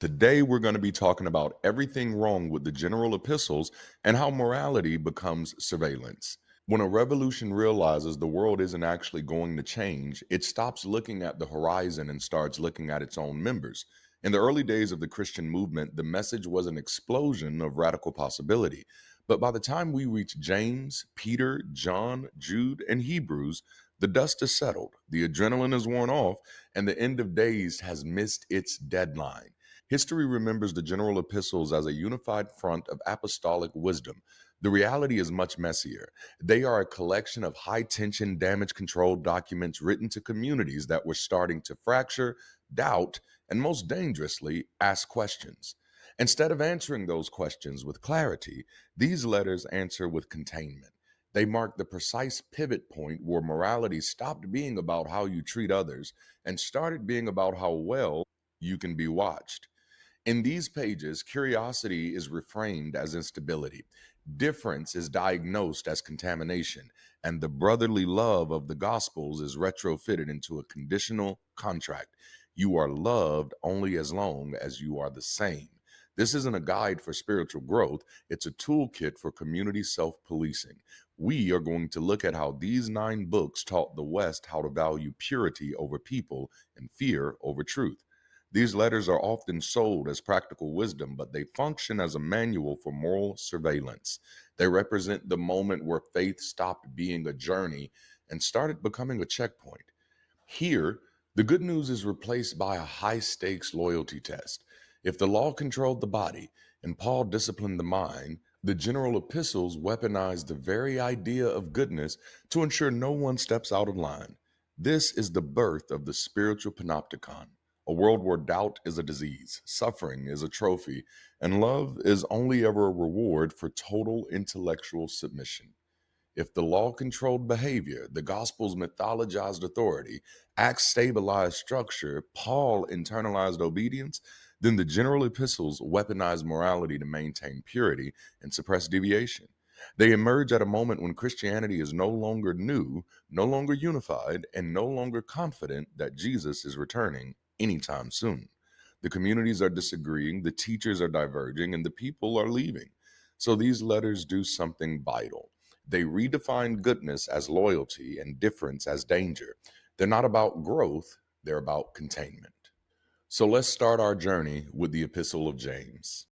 Today, we're going to be talking about everything wrong with the General Epistles and how morality becomes surveillance. When a revolution realizes the world isn't actually going to change, it stops looking at the horizon and starts looking at its own members. In the early days of the Christian movement, the message was an explosion of radical possibility. But by the time we reach James, Peter, John, Jude, and Hebrews, the dust has settled, the adrenaline is worn off, and the end of days has missed its deadline. History remembers the general epistles as a unified front of apostolic wisdom. The reality is much messier. They are a collection of high tension, damage control documents written to communities that were starting to fracture, doubt, and most dangerously, ask questions. Instead of answering those questions with clarity, these letters answer with containment. They mark the precise pivot point where morality stopped being about how you treat others and started being about how well you can be watched. In these pages, curiosity is reframed as instability, difference is diagnosed as contamination, and the brotherly love of the Gospels is retrofitted into a conditional contract. You are loved only as long as you are the same. This isn't a guide for spiritual growth, it's a toolkit for community self policing. We are going to look at how these 9 books taught the West how to value purity over people and fear over truth. These letters are often sold as practical wisdom, but they function as a manual for moral surveillance. They represent the moment where faith stopped being a journey and started becoming a checkpoint. Here, the good news is replaced by a high stakes loyalty test. If the law controlled the body and Paul disciplined the mind, the general epistles weaponized the very idea of goodness to ensure no one steps out of line. This is the birth of the spiritual panopticon, a world where doubt is a disease, suffering is a trophy, and love is only ever a reward for total intellectual submission. If the law controlled behavior, the gospel's mythologized authority, Acts stabilized structure, Paul internalized obedience, then the general epistles weaponized morality to maintain purity and suppress deviation. They emerge at a moment when Christianity is no longer new, no longer unified, and no longer confident that Jesus is returning anytime soon. The communities are disagreeing, the teachers are diverging, and the people are leaving. So these letters do something vital. They redefine goodness as loyalty and difference as danger. They're not about growth, they're about containment. So let's start our journey with the Epistle of James.